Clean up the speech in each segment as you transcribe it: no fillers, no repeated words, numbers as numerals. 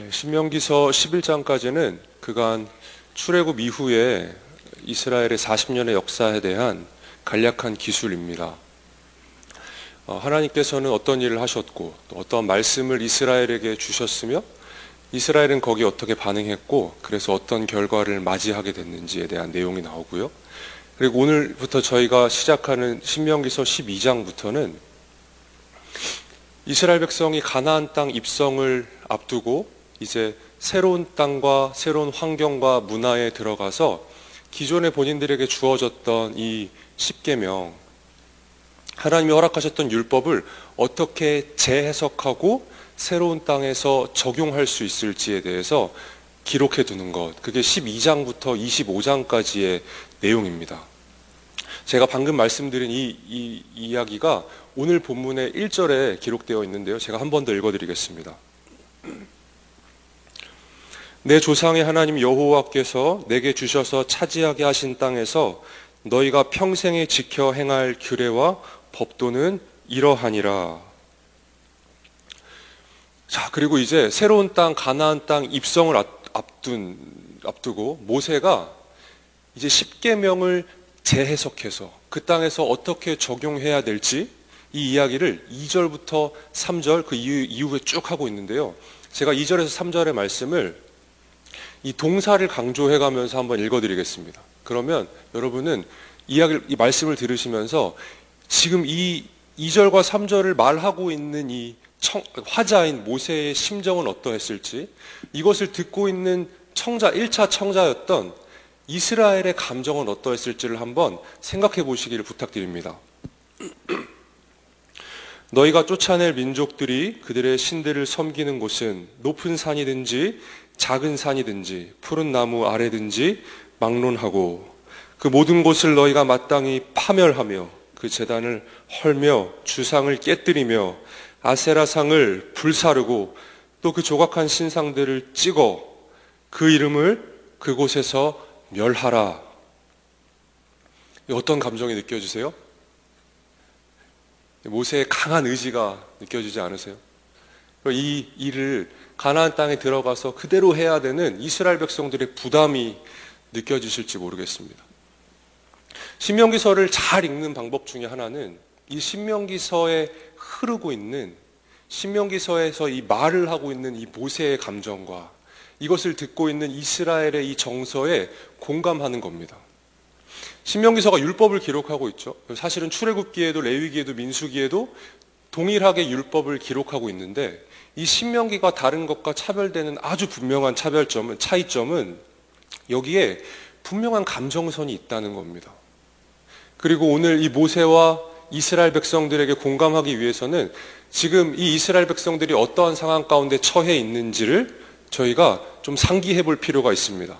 신명기서 11장까지는 그간 출애굽 이후에 이스라엘의 40년의 역사에 대한 간략한 기술입니다. 하나님께서는 어떤 일을 하셨고 또 어떤 말씀을 이스라엘에게 주셨으며 이스라엘은 거기에 어떻게 반응했고 그래서 어떤 결과를 맞이하게 됐는지에 대한 내용이 나오고요. 그리고 오늘부터 저희가 시작하는 신명기서 12장부터는 이스라엘 백성이 가나안 땅 입성을 앞두고 이제 새로운 땅과 새로운 환경과 문화에 들어가서 기존에 본인들에게 주어졌던 이 십계명, 하나님이 허락하셨던 율법을 어떻게 재해석하고 새로운 땅에서 적용할 수 있을지에 대해서 기록해 두는 것, 그게 12장부터 25장까지의 내용입니다. 제가 방금 말씀드린 이 이야기가 오늘 본문의 1절에 기록되어 있는데요. 제가 한 번 더 읽어드리겠습니다. 내 조상의 하나님 여호와께서 내게 주셔서 차지하게 하신 땅에서 너희가 평생에 지켜 행할 규례와 법도는 이러하니라. 자, 그리고 이제 새로운 땅, 가나안 땅 입성을 앞두고 모세가 이제 십계명을 재해석해서 그 땅에서 어떻게 적용해야 될지 이 이야기를 2절부터 3절 그 이후에 쭉 하고 있는데요. 제가 2절에서 3절의 말씀을 이 동사를 강조해 가면서 한번 읽어드리겠습니다. 그러면 여러분은 이 말씀을 들으시면서 지금 이 2절과 3절을 말하고 있는 이 화자인 모세의 심정은 어떠했을지, 이것을 듣고 있는 1차 청자였던 이스라엘의 감정은 어떠했을지를 한번 생각해 보시기를 부탁드립니다. 너희가 쫓아낼 민족들이 그들의 신들을 섬기는 곳은 높은 산이든지 작은 산이든지 푸른 나무 아래든지 막론하고 그 모든 곳을 너희가 마땅히 파멸하며 그 제단을 헐며 주상을 깨뜨리며 아세라상을 불사르고 또 그 조각한 신상들을 찍어 그 이름을 그곳에서 멸하라. 어떤 감정이 느껴지세요? 모세의 강한 의지가 느껴지지 않으세요? 이 일을 가나안 땅에 들어가서 그대로 해야 되는 이스라엘 백성들의 부담이 느껴지실지 모르겠습니다. 신명기서를 잘 읽는 방법 중에 하나는 이 신명기서에 흐르고 있는, 신명기서에서 이 말을 하고 있는 이 모세의 감정과 이것을 듣고 있는 이스라엘의 이 정서에 공감하는 겁니다. 신명기서가 율법을 기록하고 있죠. 사실은 출애굽기에도 레위기에도 민수기에도 동일하게 율법을 기록하고 있는데 이 신명기가 다른 것과 차별되는 아주 분명한 차이점은 여기에 분명한 감정선이 있다는 겁니다. 그리고 오늘 이 모세와 이스라엘 백성들에게 공감하기 위해서는 지금 이 이스라엘 백성들이 어떠한 상황 가운데 처해 있는지를 저희가 좀 상기해 볼 필요가 있습니다.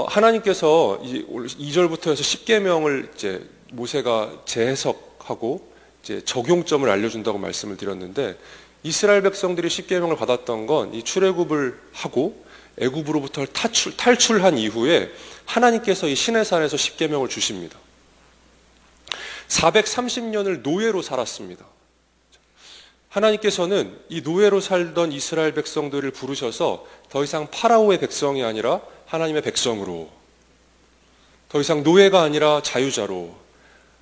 하나님께서 2절부터 해서 십계명을 이제 모세가 재해석하고 이제 적용점을 알려준다고 말씀을 드렸는데, 이스라엘 백성들이 십계명을 받았던 건 이 출애굽을 하고 애굽으로부터 탈출한 이후에 하나님께서 이 시내산에서 십계명을 주십니다. 430년을 노예로 살았습니다. 하나님께서는 이 노예로 살던 이스라엘 백성들을 부르셔서 더 이상 파라오의 백성이 아니라 하나님의 백성으로, 더 이상 노예가 아니라 자유자로,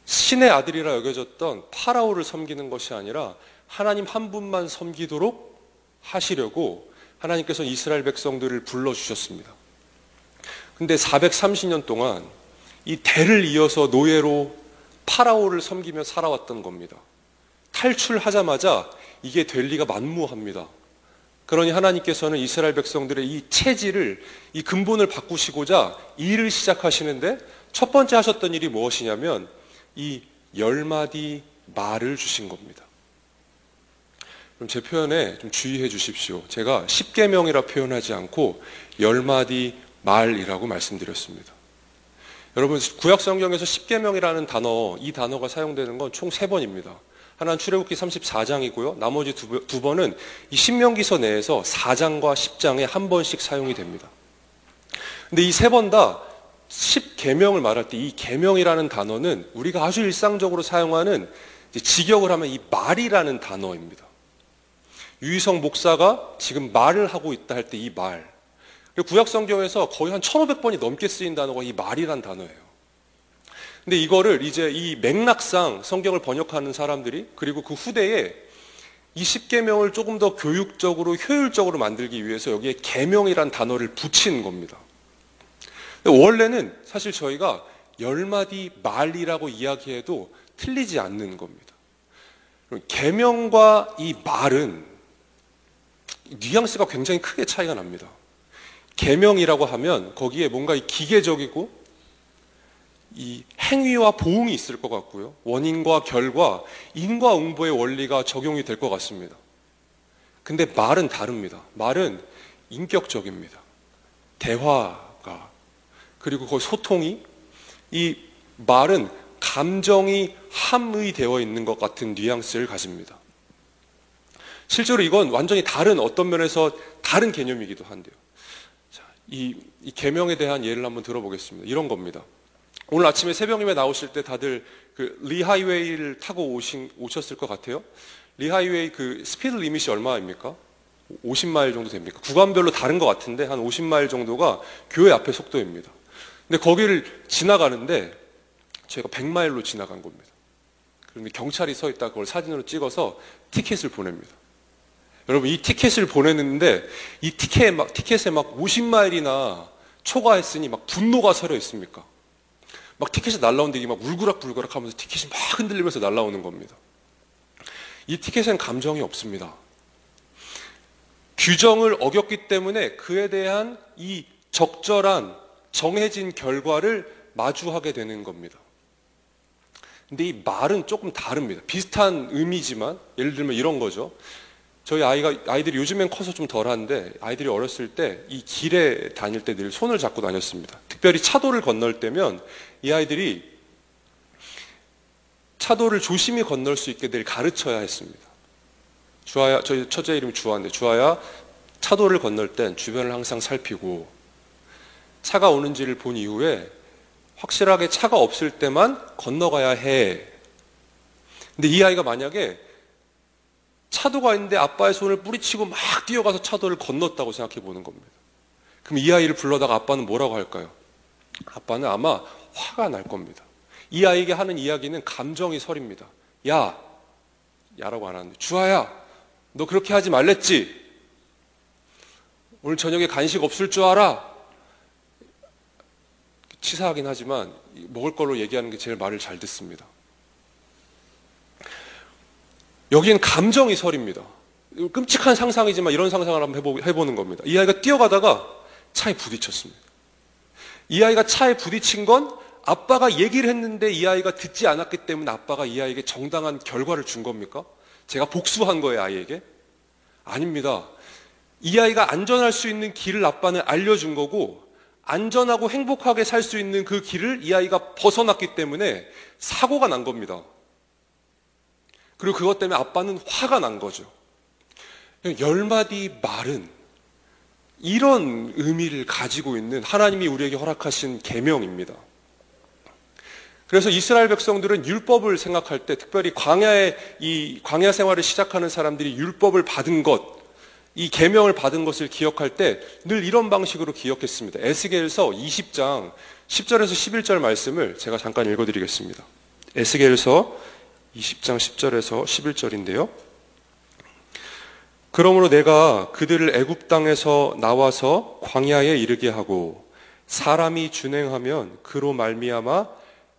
신의 아들이라 여겨졌던 파라오를 섬기는 것이 아니라 하나님 한 분만 섬기도록 하시려고 하나님께서 이스라엘 백성들을 불러주셨습니다. 근데 430년 동안 이 대를 이어서 노예로 파라오를 섬기며 살아왔던 겁니다. 탈출하자마자 이게 될 리가 만무합니다. 그러니 하나님께서는 이스라엘 백성들의 이 체질을, 이 근본을 바꾸시고자 일을 시작하시는데 첫 번째 하셨던 일이 무엇이냐면 이 10마디 말을 주신 겁니다. 그럼 제 표현에 좀 주의해 주십시오. 제가 십계명이라 표현하지 않고 10마디 말이라고 말씀드렸습니다. 여러분, 구약 성경에서 십계명이라는 단어, 이 단어가 사용되는 건 총 3번입니다. 하나는 출애굽기 34장이고요. 나머지 두 번은 이 신명기서 내에서 4장과 10장에 한 번씩 사용이 됩니다. 근데 이 3번 다 십계명을 말할 때 이 계명이라는 단어는 우리가 아주 일상적으로 사용하는, 직역을 하면 이 말이라는 단어입니다. 유희성 목사가 지금 말을 하고 있다 할 때 이 말. 그리고 구약 성경에서 거의 한 1500번이 넘게 쓰인 단어가 이 말이란 단어예요. 근데 이거를 이제 이 맥락상 성경을 번역하는 사람들이, 그리고 그 후대에 이 십계명을 조금 더 교육적으로 효율적으로 만들기 위해서 여기에 계명이란 단어를 붙인 겁니다. 근데 원래는 사실 저희가 10마디 말이라고 이야기해도 틀리지 않는 겁니다. 계명과 이 말은 뉘앙스가 굉장히 크게 차이가 납니다. 계명이라고 하면 거기에 뭔가 이 기계적이고 이 행위와 보응이 있을 것 같고요. 원인과 결과, 인과응보의 원리가 적용이 될 것 같습니다. 근데 말은 다릅니다. 말은 인격적입니다. 대화가, 그리고 그 소통이, 이 말은 감정이 함의되어 있는 것 같은 뉘앙스를 가집니다. 실제로 이건 완전히 다른, 어떤 면에서 다른 개념이기도 한데요. 이 계명에 대한 예를 한번 들어보겠습니다. 이런 겁니다. 오늘 아침에 새벽임에 나오실 때 다들 그 리하이웨이를 타고 오셨을 것 같아요. 리하이웨이 그 스피드 리밋이 얼마입니까? 50마일 정도 됩니까? 구간별로 다른 것 같은데 한 50마일 정도가 교회 앞의 속도입니다. 근데 거기를 지나가는데 제가 100마일로 지나간 겁니다. 그런데 경찰이 서 있다 그걸 사진으로 찍어서 티켓을 보냅니다. 여러분, 이 티켓을 보내는데 이 티켓에 막 50마일이나 초과했으니 막 분노가 서려 있습니까? 막 티켓이 날라오는데 이게 막 울그락불그락 하면서 티켓이 막 흔들리면서 날라오는 겁니다. 이 티켓에는 감정이 없습니다. 규정을 어겼기 때문에 그에 대한 이 적절한 정해진 결과를 마주하게 되는 겁니다. 근데 이 말은 조금 다릅니다. 비슷한 의미지만, 예를 들면 이런 거죠. 저희 아이들이 요즘엔 커서 좀 덜한데, 아이들이 어렸을 때 이 길에 다닐 때 늘 손을 잡고 다녔습니다. 특별히 차도를 건널 때면 이 아이들이 차도를 조심히 건널 수 있게 늘 가르쳐야 했습니다. 주아야, 저희 처제 이름이 주아인데, 주아야 차도를 건널 땐 주변을 항상 살피고 차가 오는지를 본 이후에 확실하게 차가 없을 때만 건너가야 해. 근데 이 아이가 만약에 차도가 있는데 아빠의 손을 뿌리치고 막 뛰어가서 차도를 건넜다고 생각해 보는 겁니다. 그럼 이 아이를 불러다가 아빠는 뭐라고 할까요? 아빠는 아마 화가 날 겁니다. 이 아이에게 하는 이야기는 감정이 서립니다. 야, 야라고 안 하는데, 주아야, 너 그렇게 하지 말랬지? 오늘 저녁에 간식 없을 줄 알아? 치사하긴 하지만 먹을 걸로 얘기하는 게 제일 말을 잘 듣습니다. 여기엔 감정이 서립니다. 끔찍한 상상이지만 이런 상상을 한번 해보는 겁니다. 이 아이가 뛰어가다가 차에 부딪혔습니다. 이 아이가 차에 부딪힌 건 아빠가 얘기를 했는데 이 아이가 듣지 않았기 때문에 아빠가 이 아이에게 정당한 결과를 준 겁니까? 제가 복수한 거예요, 아이에게? 아닙니다. 이 아이가 안전할 수 있는 길을 아빠는 알려준 거고, 안전하고 행복하게 살 수 있는 그 길을 이 아이가 벗어났기 때문에 사고가 난 겁니다. 그리고 그것 때문에 아빠는 화가 난 거죠. 10마디 말은 이런 의미를 가지고 있는 하나님이 우리에게 허락하신 계명입니다. 그래서 이스라엘 백성들은 율법을 생각할 때, 특별히 광야 생활을 시작하는 사람들이 율법을 받은 것, 이 계명을 받은 것을 기억할 때 늘 이런 방식으로 기억했습니다. 에스겔서 20장 10절에서 11절 말씀을 제가 잠깐 읽어드리겠습니다. 에스겔서 20장 10절에서 11절인데요. 그러므로 내가 그들을 애굽 땅에서 나와서 광야에 이르게 하고 사람이 준행하면 그로 말미암아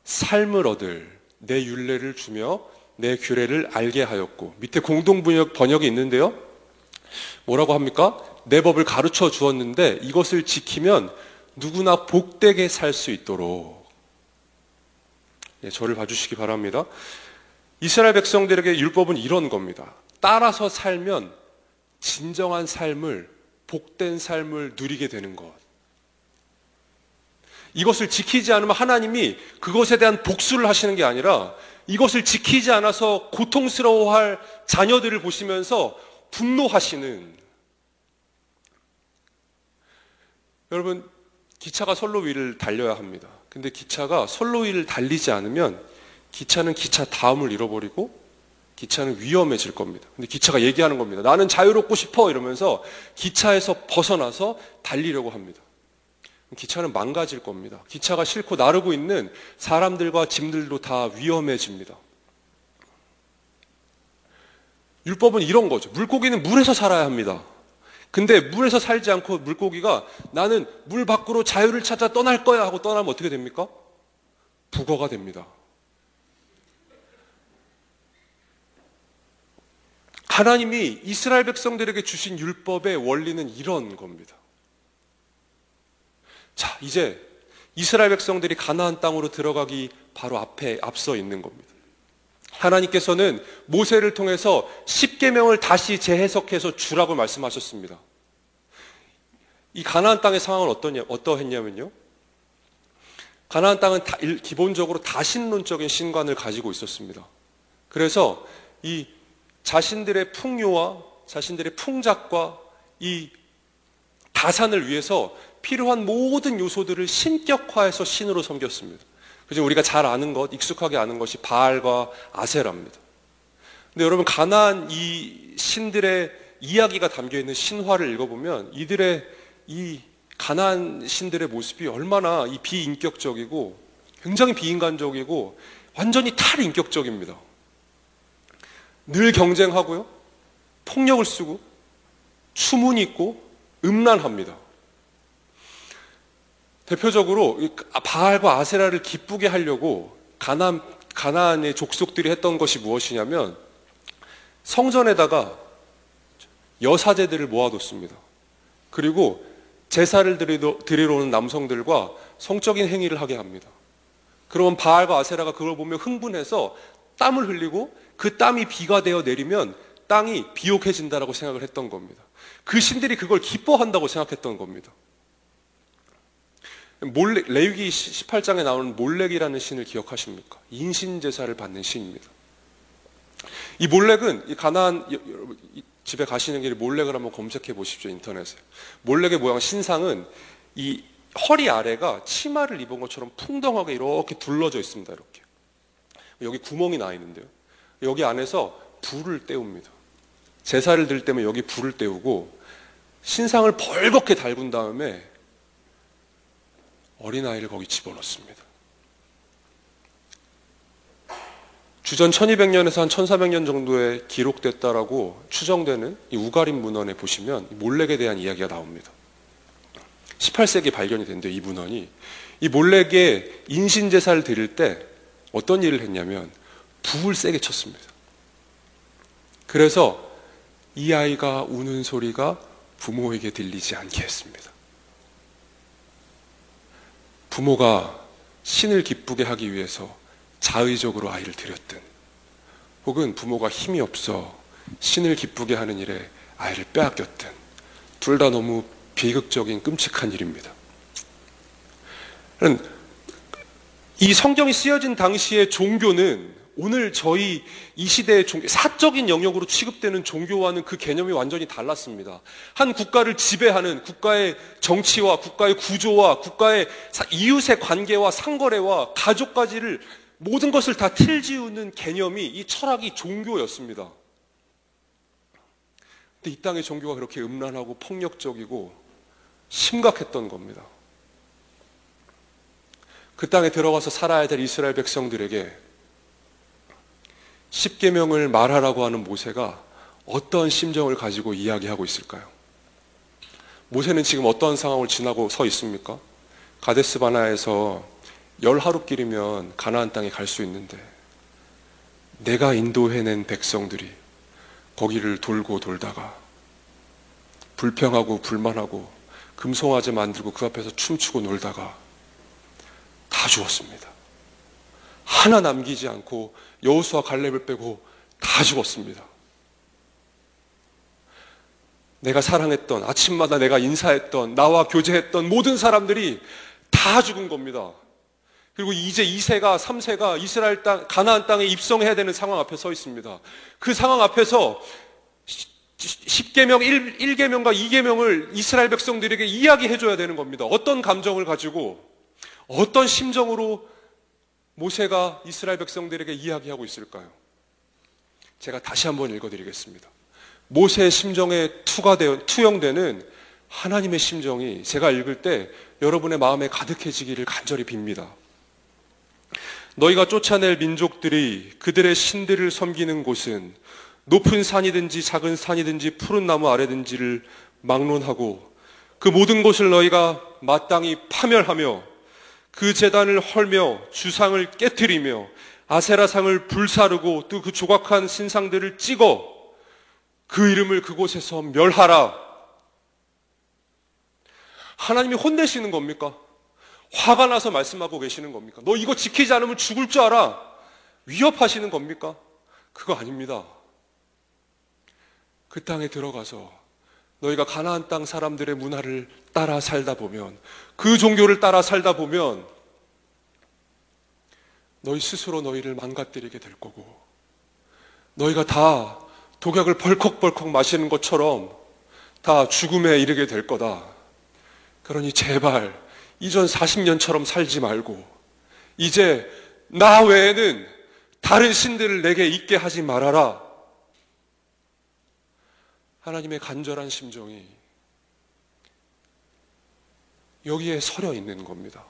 삶을 얻을 내 율례를 주며 내 규례를 알게 하였고, 밑에 공동 번역이 있는데요. 뭐라고 합니까? 내 법을 가르쳐 주었는데 이것을 지키면 누구나 복되게 살 수 있도록. 저를 봐주시기 바랍니다. 이스라엘 백성들에게 율법은 이런 겁니다. 따라서 살면 진정한 삶을, 복된 삶을 누리게 되는 것. 이것을 지키지 않으면 하나님이 그것에 대한 복수를 하시는 게 아니라 이것을 지키지 않아서 고통스러워할 자녀들을 보시면서 분노하시는. 여러분, 기차가 선로 위를 달려야 합니다. 근데 기차가 선로 위를 달리지 않으면 기차는 기차 다음을 잃어버리고 기차는 위험해질 겁니다. 근데 기차가 얘기하는 겁니다. 나는 자유롭고 싶어 이러면서 기차에서 벗어나서 달리려고 합니다. 기차는 망가질 겁니다. 기차가 싣고 나르고 있는 사람들과 짐들도 다 위험해집니다. 율법은 이런 거죠. 물고기는 물에서 살아야 합니다. 근데 물에서 살지 않고 물고기가 나는 물 밖으로 자유를 찾아 떠날 거야 하고 떠나면 어떻게 됩니까? 북어가 됩니다. 하나님이 이스라엘 백성들에게 주신 율법의 원리는 이런 겁니다. 자, 이제 이스라엘 백성들이 가나안 땅으로 들어가기 바로 앞서 있는 겁니다. 하나님께서는 모세를 통해서 십계명을 다시 재해석해서 주라고 말씀하셨습니다. 이 가나안 땅의 상황은 어떠했냐면요. 가나안 땅은 기본적으로 다신론적인 신관을 가지고 있었습니다. 그래서 이 자신들의 풍요와 자신들의 풍작과 이 다산을 위해서 필요한 모든 요소들을 신격화해서 신으로 섬겼습니다. 그죠? 우리가 잘 아는 것, 익숙하게 아는 것이 바알과 아세라입니다. 근데 여러분, 가나안 이 신들의 이야기가 담겨있는 신화를 읽어보면 이들의 이 가나안 신들의 모습이 얼마나 이 비인격적이고 굉장히 비인간적이고 완전히 탈인격적입니다. 늘 경쟁하고요, 폭력을 쓰고 추문이 있고 음란합니다. 대표적으로 바알과 아세라를 기쁘게 하려고 가나안의 족속들이 했던 것이 무엇이냐면 성전에다가 여사제들을 모아뒀습니다. 그리고 제사를 드리러 오는 남성들과 성적인 행위를 하게 합니다. 그러면 바알과 아세라가 그걸 보며 흥분해서 땀을 흘리고 그 땀이 비가 되어 내리면 땅이 비옥해진다라고 생각을 했던 겁니다. 그 신들이 그걸 기뻐한다고 생각했던 겁니다. 레위기 18장에 나오는 몰렉이라는 신을 기억하십니까? 인신제사를 받는 신입니다. 이 몰렉은 이 가나안 집에 가시는 길에 몰렉을 한번 검색해 보십시오, 인터넷에. 몰렉의 모양 신상은 이 허리 아래가 치마를 입은 것처럼 풍덩하게 이렇게 둘러져 있습니다. 이렇게 여기 구멍이 나 있는데요. 여기 안에서 불을 때웁니다. 제사를 드릴 때면 여기 불을 때우고 신상을 벌겋게 달군 다음에 어린아이를 거기 집어넣습니다. 주전 1200년에서 한 1400년 정도에 기록됐다라고 추정되는 이 우가림 문헌에 보시면 몰렉에 대한 이야기가 나옵니다. 18세기에 발견이 된대요, 이 문헌이. 이 몰렉의 인신제사를 드릴 때 어떤 일을 했냐면 불을 세게 쳤습니다. 그래서 이 아이가 우는 소리가 부모에게 들리지 않게 했습니다. 부모가 신을 기쁘게 하기 위해서 자의적으로 아이를 들였든 혹은 부모가 힘이 없어 신을 기쁘게 하는 일에 아이를 빼앗겼든 둘 다 너무 비극적인 끔찍한 일입니다. 이 성경이 쓰여진 당시의 종교는 오늘 저희 이 시대의 사적인 영역으로 취급되는 종교와는 그 개념이 완전히 달랐습니다. 한 국가를 지배하는 국가의 정치와 국가의 구조와 국가의 이웃의 관계와 상거래와 가족까지를 모든 것을 다 틀지우는 개념이 이 철학이 종교였습니다. 근데 이 땅의 종교가 그렇게 음란하고 폭력적이고 심각했던 겁니다. 그 땅에 들어가서 살아야 될 이스라엘 백성들에게 십계명을 말하라고 하는 모세가 어떤 심정을 가지고 이야기하고 있을까요? 모세는 지금 어떤 상황을 지나고 서 있습니까? 가데스 바나에서 10하루길이면 가나안 땅에 갈 수 있는데 내가 인도해낸 백성들이 거기를 돌고 돌다가 불평하고 불만하고 금송아지 만들고 그 앞에서 춤추고 놀다가 다 죽었습니다. 하나 남기지 않고 여호수아 갈렙을 빼고 다 죽었습니다. 내가 사랑했던, 아침마다 내가 인사했던, 나와 교제했던 모든 사람들이 다 죽은 겁니다. 그리고 이제 2세가 3세가 이스라엘 땅, 가나안 땅에 입성해야 되는 상황 앞에 서 있습니다. 그 상황 앞에서 10계명, 1계명과 2계명을 이스라엘 백성들에게 이야기해줘야 되는 겁니다. 어떤 감정을 가지고, 어떤 심정으로 모세가 이스라엘 백성들에게 이야기하고 있을까요? 제가 다시 한번 읽어드리겠습니다. 모세의 심정에 투영되는 하나님의 심정이 제가 읽을 때 여러분의 마음에 가득해지기를 간절히 빕니다. 너희가 쫓아낼 민족들이 그들의 신들을 섬기는 곳은 높은 산이든지 작은 산이든지 푸른 나무 아래든지를 막론하고 그 모든 곳을 너희가 마땅히 파멸하며 그 제단을 헐며 주상을 깨트리며 아세라상을 불사르고 또 그 조각한 신상들을 찍어 그 이름을 그곳에서 멸하라. 하나님이 혼내시는 겁니까? 화가 나서 말씀하고 계시는 겁니까? 너 이거 지키지 않으면 죽을 줄 알아. 위협하시는 겁니까? 그거 아닙니다. 그 땅에 들어가서 너희가 가나안 땅 사람들의 문화를 따라 살다 보면, 그 종교를 따라 살다 보면 너희 스스로 너희를 망가뜨리게 될 거고, 너희가 다 독약을 벌컥벌컥 마시는 것처럼 다 죽음에 이르게 될 거다. 그러니 제발 이전 40년처럼 살지 말고 이제 나 외에는 다른 신들을 내게 있게 하지 말아라. 하나님의 간절한 심정이 여기에 서려 있는 겁니다.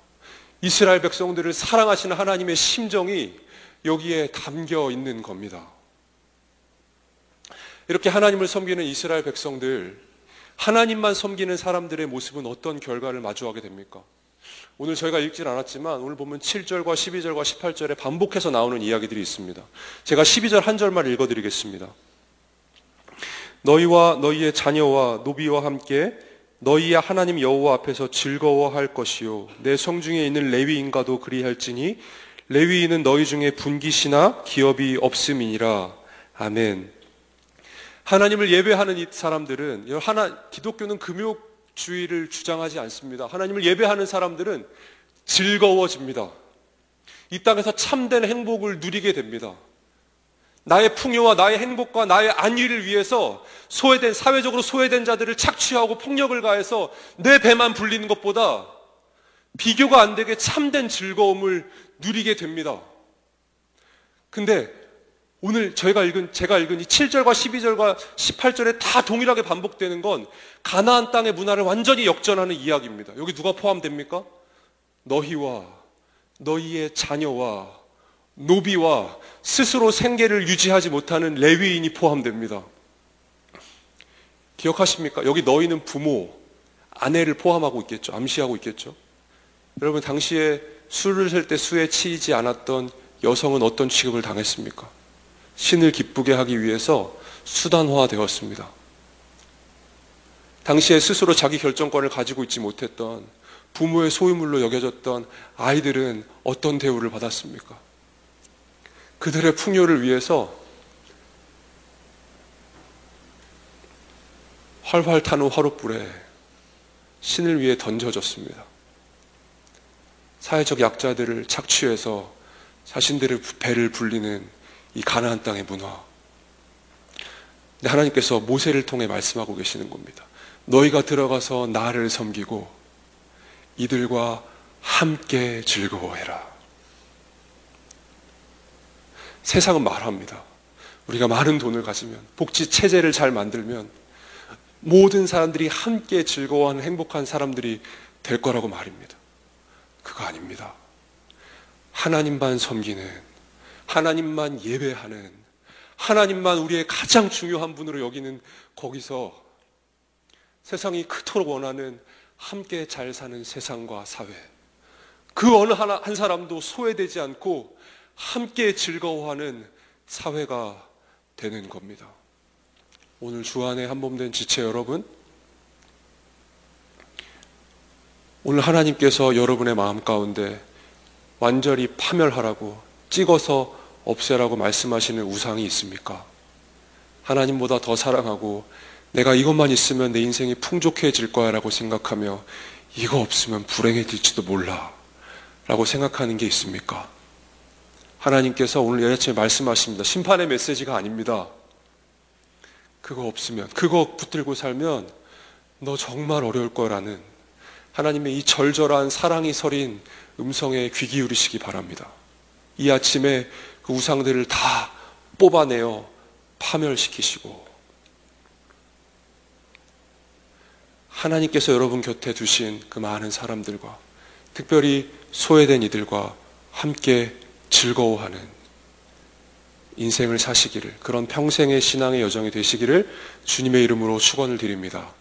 이스라엘 백성들을 사랑하시는 하나님의 심정이 여기에 담겨 있는 겁니다. 이렇게 하나님을 섬기는 이스라엘 백성들, 하나님만 섬기는 사람들의 모습은 어떤 결과를 마주하게 됩니까? 오늘 저희가 읽질 않았지만 오늘 보면 7절과 12절과 18절에 반복해서 나오는 이야기들이 있습니다. 제가 12절 한 절만 읽어드리겠습니다. 너희와 너희의 자녀와 노비와 함께 너희의 하나님 여호와 앞에서 즐거워할 것이요 내 성중에 있는 레위인과도 그리할지니 레위인은 너희 중에 분깃이나 기업이 없음이니라. 아멘. 하나님을 예배하는 이 사람들은, 기독교는 금욕주의를 주장하지 않습니다. 하나님을 예배하는 사람들은 즐거워집니다. 이 땅에서 참된 행복을 누리게 됩니다. 나의 풍요와 나의 행복과 나의 안위를 위해서 사회적으로 소외된 자들을 착취하고 폭력을 가해서 내 배만 불리는 것보다 비교가 안 되게 참된 즐거움을 누리게 됩니다. 근데 오늘 제가 읽은 이 7절과 12절과 18절에 다 동일하게 반복되는 건 가나안 땅의 문화를 완전히 역전하는 이야기입니다. 여기 누가 포함됩니까? 너희와 너희의 자녀와 노비와 스스로 생계를 유지하지 못하는 레위인이 포함됩니다. 기억하십니까? 여기 너희는 부모, 아내를 포함하고 있겠죠. 암시하고 있겠죠. 여러분, 당시에 술을 셀 때 술에 치이지 않았던 여성은 어떤 취급을 당했습니까? 신을 기쁘게 하기 위해서 수단화되었습니다. 당시에 스스로 자기 결정권을 가지고 있지 못했던 부모의 소유물로 여겨졌던 아이들은 어떤 대우를 받았습니까? 그들의 풍요를 위해서 활활 타는 화롯불에 신을 위해 던져졌습니다. 사회적 약자들을 착취해서 자신들의 배를 불리는 이 가나안 땅의 문화. 근데 하나님께서 모세를 통해 말씀하고 계시는 겁니다. 너희가 들어가서 나를 섬기고 이들과 함께 즐거워해라. 세상은 말합니다. 우리가 많은 돈을 가지면, 복지 체제를 잘 만들면 모든 사람들이 함께 즐거워하는 행복한 사람들이 될 거라고 말입니다. 그거 아닙니다. 하나님만 섬기는, 하나님만 예배하는, 하나님만 우리의 가장 중요한 분으로 여기는 거기서 세상이 그토록 원하는 함께 잘 사는 세상과 사회, 그 어느 한 사람도 소외되지 않고 함께 즐거워하는 사회가 되는 겁니다. 오늘 주안의 한몸된 지체 여러분, 오늘 하나님께서 여러분의 마음 가운데 완전히 파멸하라고, 찍어서 없애라고 말씀하시는 우상이 있습니까? 하나님보다 더 사랑하고 내가 이것만 있으면 내 인생이 풍족해질 거야 라고 생각하며 이거 없으면 불행해질지도 몰라 라고 생각하는 게 있습니까? 하나님께서 오늘 이 아침에 말씀하십니다. 심판의 메시지가 아닙니다. 그거 없으면, 그거 붙들고 살면 너 정말 어려울 거라는 하나님의 이 절절한 사랑이 서린 음성에 귀 기울이시기 바랍니다. 이 아침에 그 우상들을 다 뽑아내어 파멸시키시고 하나님께서 여러분 곁에 두신 그 많은 사람들과 특별히 소외된 이들과 함께 즐거워하는 인생을 사시기를, 그런 평생의 신앙의 여정이 되시기를 주님의 이름으로 축원을 드립니다.